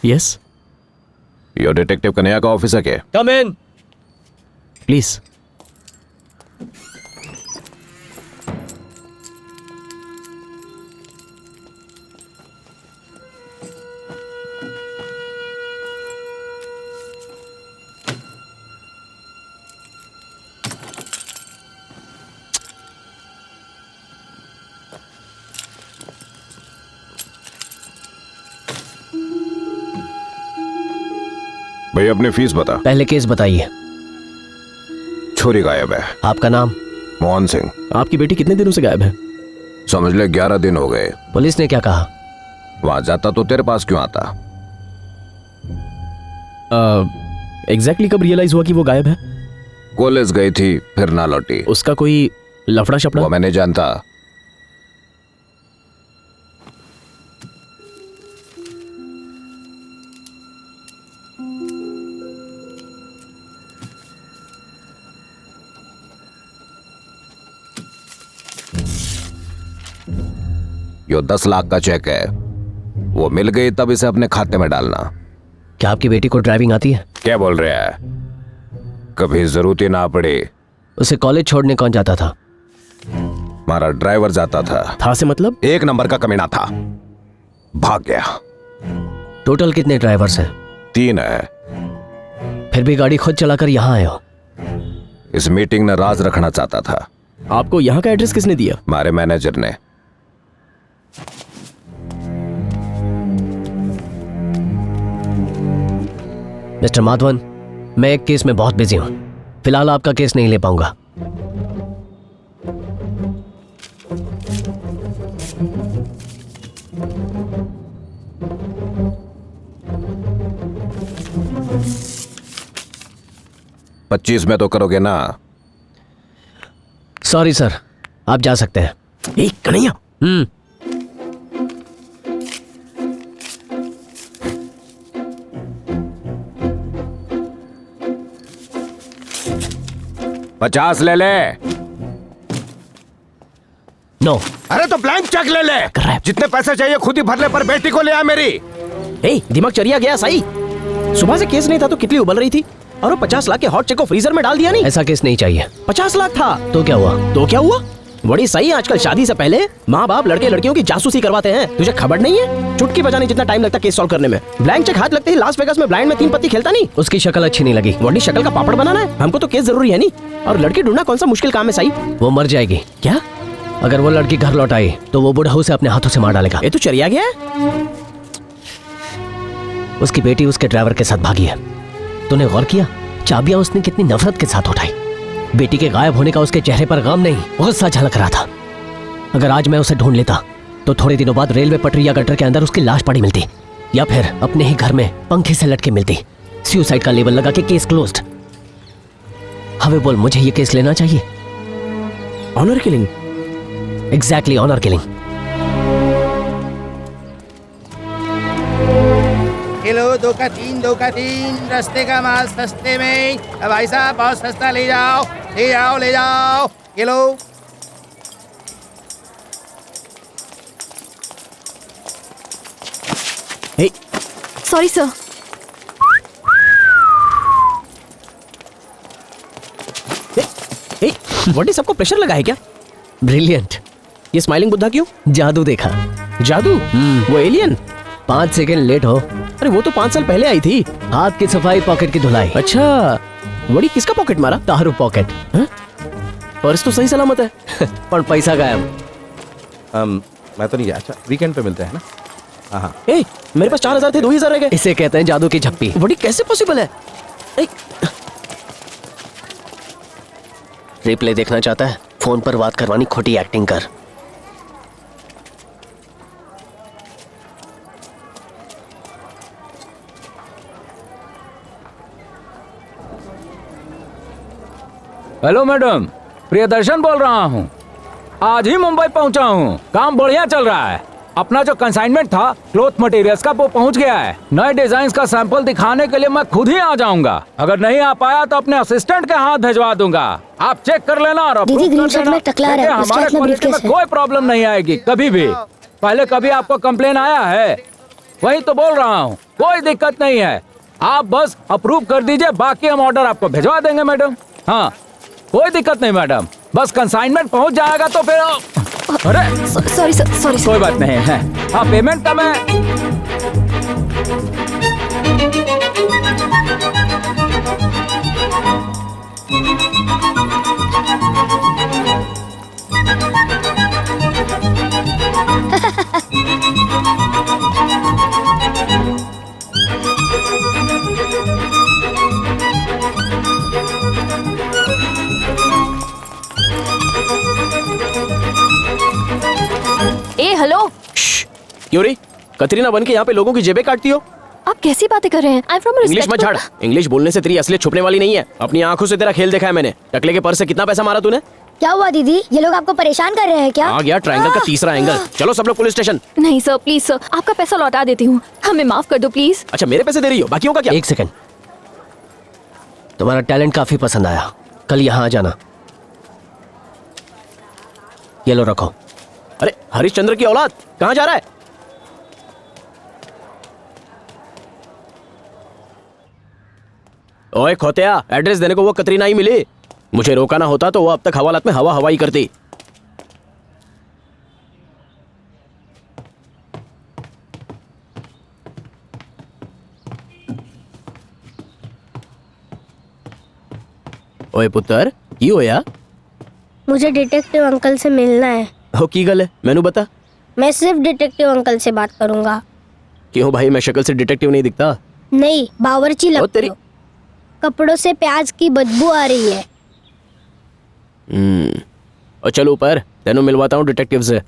Yes. यो detective Kanhaiya का office है क्या? कम इन प्लीज। भाई अपनी फीस बता। पहले केस बताइए। छोरी गायब है। आपका नाम? मोहन सिंह। आपकी बेटी कितने दिनों से गायब है? समझ ले 11 दिन हो गए। पुलिस ने क्या कहा? वहां जाता तो तेरे पास क्यों आता? एग्जैक्टली कब रियलाइज हुआ कि वो गायब है? कॉलेज गई थी फिर ना लौटी। उसका कोई लफड़ा शफड़ा? वो मैं नहीं जानता। यो 10 लाख का चेक है, वो मिल गई तब इसे अपने खाते में डालना। क्या आपकी बेटी को ड्राइविंग आती है? क्या बोल रहे हैं? कभी जरूरत ही ना पड़ी। उसे कॉलेज छोड़ने कौन जाता था? हमारा ड्राइवर जाता था से मतलब? 1 नंबर का कमीना था, भाग गया। टोटल कितने ड्राइवर्स हैं? 3 है। फिर भी गाड़ी खुद चलाकर यहाँ आए हो? इस मीटिंग ने राज रखना चाहता था। आपको यहाँ का एड्रेस किसने दिया? हमारे मैनेजर ने। मिस्टर माधवन, मैं एक केस में बहुत बिजी हूं, फिलहाल आपका केस नहीं ले पाऊंगा। $25 में तो करोगे ना? सॉरी सर, आप जा सकते हैं। एक कन्हैया। $50 ले ले। नो। अरे तो ब्लैंक चेक ले ले। जितने पैसे चाहिए खुद ही भर ले, पर बेटी को ले आ मेरी। दिमाग चरिया गया सही। सुबह से केस नहीं था तो कितनी उबल रही थी, और वो 50 लाख के हॉट चेक को फ्रीजर में डाल दिया। नहीं, ऐसा केस नहीं चाहिए। 50 लाख था तो क्या हुआ? बड़ी सही। आजकल शादी से पहले माँ बाप लड़के लड़कियों की जासूसी करवाते हैं। तुझे खबर नहीं है? चुटकी बजाने जितना टाइम लगता केस सॉल्व करने में। ब्लैंक चेक हाथ लगते ही लास वेगास में ब्लाइंड में 3 पत्ती खेलता नहीं। उसकी शक्ल अच्छी नहीं लगी। वही शक्ल का पापड़ बनाना है। हमको तो केस जरूरी है नहीं, और लड़की ढूंढना कौन सा मुश्किल काम है सही। वो मर जाएगी। क्या? अगर वो लड़की घर लौट आई तो वो बुढ़ऊ से अपने हाथों से मार डालेगा। ये तो चरिया गया है। उसकी बेटी उसके ड्राइवर के साथ भागी है। तूने गौर किया चाबियां उसने कितनी नफरत के साथ उठाई? बेटी के गायब होने का उसके चेहरे पर गम नहीं, गुस्सा झलक रहा था। अगर आज मैं उसे ढूंढ लेता तो थोड़े दिनों बाद रेलवे पटरी या गटर के अंदर उसकी लाश पड़ी मिलती, या फिर अपने ही घर में पंखे से लटके मिलती। सुसाइड का लेबल लगा के केस क्लोज्ड। हवे बोल, मुझे ये केस लेना चाहिए। Honour killing. Exactly, honour killing. Kilo 2 का 3, 2 का 3, रस्ते का माल सस्ते में। अब भाई साहब बहुत सस्ता, ले जाओ ले जाओ ले जाओ। Kilo sorry sir. What is, सबको प्रेशर लगा है क्या? ब्रिलियंट। ये स्माइलिंग बुद्धा क्यों? जादू देखा। जादू? वो एलियन। 5 सेकंड लेट हो। अरे वो तो 5 साल पहले आई थी। हाथ की सफाई, पॉकेट की धुलाई। अच्छा, बड़ी किसका पॉकेट मारा? तारू पॉकेट। पर्स तो सही सलामत है पर पैसा गायब। मैं तो नहीं गया। अच्छा, वीकेंड पे मिलते हैं ना? हाँ। मेरे पास 4000 थे, 2000 रह गए। इसे कहते हैं जादू की झप्पी। बड़ी कैसे पॉसिबल है? रिप्ले देखना चाहता है? फोन पर बात करवानी खोटी एक्टिंग कर। हेलो मैडम, प्रियदर्शन बोल रहा हूँ। आज ही मुंबई पहुँचा हूँ। काम बढ़िया चल रहा है। अपना जो कंसाइनमेंट था क्लॉथ मटेरियल्स का, वो पहुंच गया है। नए डिजाइन का सैंपल दिखाने के लिए मैं खुद ही आ जाऊंगा। अगर नहीं आ पाया तो अपने असिस्टेंट के हाथ भिजवा दूंगा। आप चेक कर लेना और दीदी ग्रीन शर्ट में टकला रहा है, हमारे क्वालिटी में कोई प्रॉब्लम नहीं आएगी कभी भी। पहले कभी आपको कंप्लेन आया है? वही तो बोल रहा हूँ, कोई दिक्कत नहीं है। आप बस अप्रूव कर दीजिए, बाकी हम ऑर्डर आपको भिजवा देंगे मैडम। हाँ, कोई दिक्कत नहीं मैडम, बस कंसाइनमेंट पहुंच जाएगा तो फिर। अरे सॉरी सर, सॉरी सर। कोई बात नहीं है। हाँ, पेमेंट का मैं ए हेलो, क्यों रे कतरीना बन के यहाँ पे लोगों की जेबें काटती हो? आप कैसी बातें कर रहे हैं? आई एम फ्रॉम इंग्लिश मत झाड़। इंग्लिश बोलने से तेरी असलियत छुपने वाली नहीं है। अपनी आंखों से तेरा खेल देखा है मैंने। टकले के पर्स से कितना पैसा मारा तूने? क्या हुआ दीदी, ये लोग आपको परेशान कर रहे हैं क्या? आ गया ट्रायंगल का तीसरा एंगल। चलो सब लोग पुलिस स्टेशन। नहीं सर, प्लीज सर, आपका पैसा लौटा देती हूँ, हमें माफ कर दो प्लीज। अच्छा मेरे पैसे दे रही हो, बाकियों का क्या? एक सेकंड, तुम्हारा टैलेंट काफी पसंद आया, कल यहाँ आ जाना। ये लो रखो। अरे हरिश्चंद्र की औलाद कहाँ जा रहा है? ओए खोतिया, एड्रेस देने को वो कतरीना ही मिली। मुझे रोकाना होता तो वो अब तक हवालात में हवा हवाई करती। ओए पुत्र की होया? मुझे डिटेक्टिव अंकल से मिलना है। हो की गल है, मैनू बता। मैं सिर्फ डिटेक्टिव अंकल से बात करूंगा। क्यों भाई, मैं शक्ल से डिटेक्टिव नहीं दिखता? नहीं, बावर्ची लगते तेरी- हो। कपड़ों से प्याज की बदबू आ रही है। और चलो ऊपर, तेनू मिलवाता हूँ डिटेक्टिव से।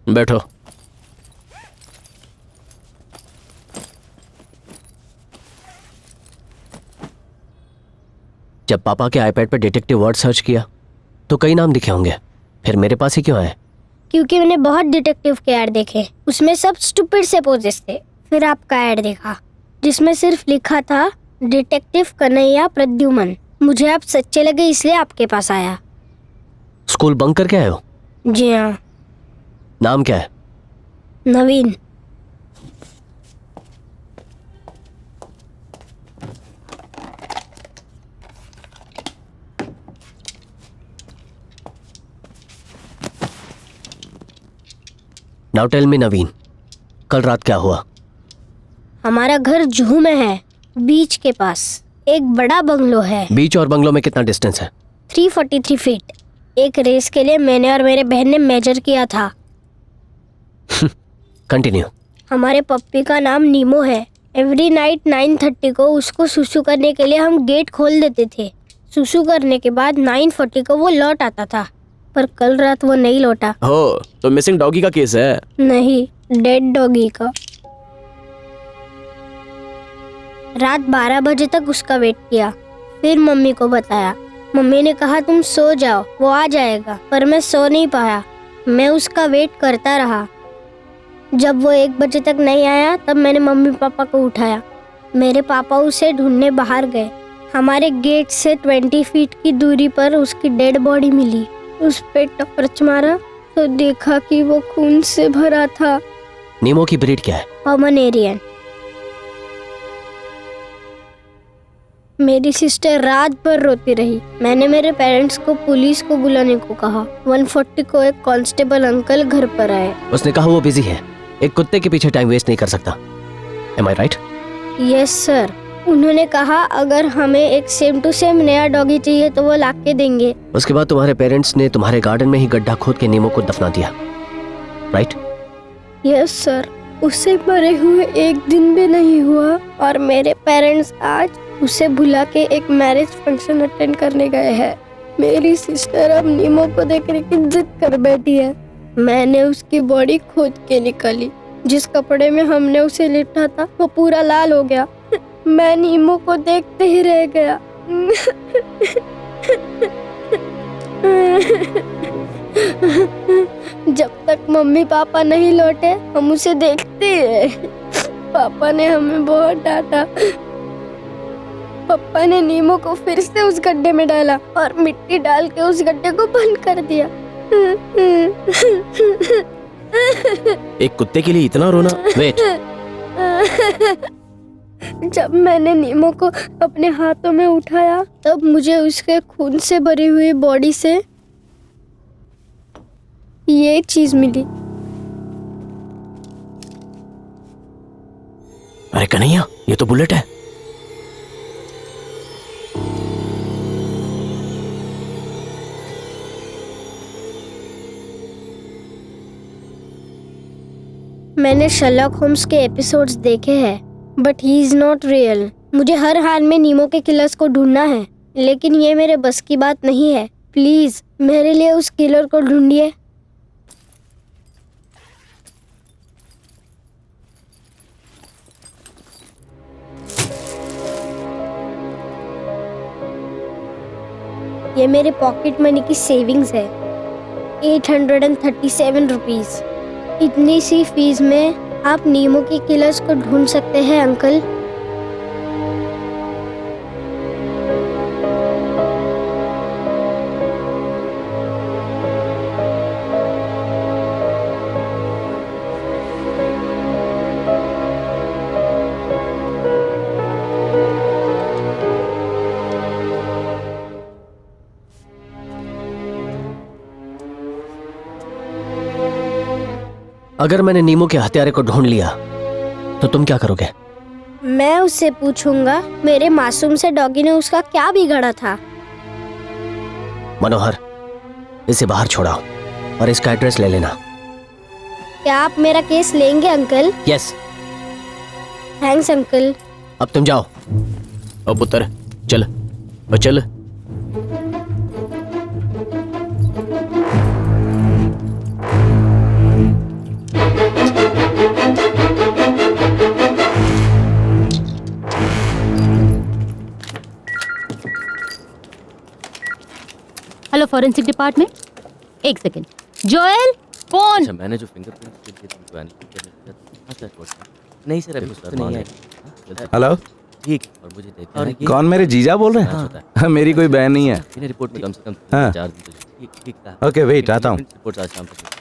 बैठो। जब पापा के आईपैड पे डिटेक्टिव वर्ड सर्च किया तो कई नाम दिखे होंगे, फिर मेरे पास ही क्यों आए? क्योंकि मैंने बहुत डिटेक्टिव के ऐड देखे, उसमें सब स्टूपिड से पोजेस थे। फिर आपका ऐड देखा जिसमें सिर्फ लिखा था डिटेक्टिव कन्हैया प्रद्युमन। मुझे आप सच्चे लगे इसलिए आपके पास आया। स्कूल बंक करके आए हो? जी हाँ। नाम क्या है? नवीन। नाउ टेल मी नवीन, कल रात क्या हुआ? हमारा घर जुहू में है, बीच के पास। एक बड़ा बंगलो है। बीच और बंगलो में कितना डिस्टेंस है? 343 फीट। एक रेस के लिए मैंने और मेरे बहन ने मेजर किया था। कंटिन्यू। हमारे पप्पी का नाम नीमो है। एवरी नाइट 9:30 को उसको सुसु करने के लिए हम गेट खोल देते थे। सुसु करने के बाद 9:40 को वो लौट आता था, पर कल रात वो नहीं लौटा। हो तो मिसिंग डॉगी का केस है? नहीं, डेड डॉगी का। रात 12 बजे तक उसका वेट किया, फिर मम्मी को बताया। मम्मी ने कहा तुम सो जाओ, वो आ जाएगा, पर मैं सो नहीं पाया। मैं उसका वेट करता रहा। जब वो 1 बजे तक नहीं आया तब मैंने मम्मी पापा को उठाया। मेरे पापा उसे ढूंढने बाहर गए। हमारे गेट से 20 फीट की दूरी पर उसकी डेड बॉडी मिली। उस पे टॉर्च मारा तो देखा कि वो खून से भरा था। नीमो की ब्रीड क्या है? पोमेरेनियन। मेरी सिस्टर रात भर रोती रही। मैंने मेरे पेरेंट्स को पुलिस को बुलाने को कहा। 140 को एक कांस्टेबल अंकल घर पर आए। उसने कहा वो बिजी है, एक कुत्ते के पीछे टाइम वेस्ट नहीं कर सकता। Am I right? Yes sir. उन्होंने कहा अगर हमें एक सेम टू सेम नया डॉगी चाहिए तो वो लाके देंगे। उसके बाद तुम्हारे पेरेंट्स ने तुम्हारे गार्डन में ही गड्ढा खोद के नीमो को दफना दिया, राइट? Yes sir. उसे मरे हुए 1 दिन भी नहीं हुआ और मेरे पेरेंट्स आज उसे बुला के एक मैरिज फंक्शन अटेंड करने गए हैं। मेरी सिस्टर अब नीमो को देखने की जिद कर बैठी है। मैंने उसकी बॉडी खोद के निकाली। जिस कपड़े में हमने उसे लिटा था वो पूरा लाल हो गया। मैं नीमो को देखते ही रह गया। जब तक मम्मी पापा नहीं लौटे हम उसे देखते हैं। पापा ने हमें बहुत डांटा। पापा ने नीमो को फिर से उस गड्ढे में डाला और मिट्टी डाल के उस गड्ढे को बंद कर दिया। एक कुत्ते के लिए इतना रोना? वेट, जब मैंने नीमो को अपने हाथों में उठाया तब मुझे उसके खून से भरी हुई बॉडी से ये चीज मिली। अरे कन्हैया, ये तो बुलेट है। मैंने शर्लॉक होम्स के एपिसोड्स देखे हैं, but he is not real. मुझे हर हाल में नीमो के किलर्स को ढूंढना है, लेकिन ये मेरे बस की बात नहीं है। प्लीज मेरे लिए उस किलर को ढूंढिए। ये मेरे पॉकेट मनी की सेविंग्स है, 837 रुपीज। इतनी सी फीस में आप नीमो के किलर्स को ढूंढ सकते हैं अंकल। अगर मैंने नीमो के हत्यारे को ढूंढ लिया तो तुम क्या करोगे? मैं उससे पूछूंगा मेरे मासूम से डॉगी ने उसका क्या बिगाड़ा था। मनोहर, इसे बाहर छोड़ाओ और इसका एड्रेस ले लेना। क्या आप मेरा केस लेंगे अंकल? यस। Thanks uncle. अब तुम जाओ। ओ पुत्र, चल चल। हेलो फॉरेंसिक डिपार्टमेंट, एक सेकेंड। Joel, phone. अच्छा, मैंने जो फिंगरप्रिंट नहीं सर, अभी सर नहीं है। हेलो, ठीक। और मुझे देखना है कि कौन मेरे जीजा बोल रहे हैं? मेरी कोई बहन नहीं है। रिपोर्ट में कम से कम हाँ। 4 दिन। ठीक ठीक। ओके वेट, आता हूँ। रिपोर्ट आज शाम तक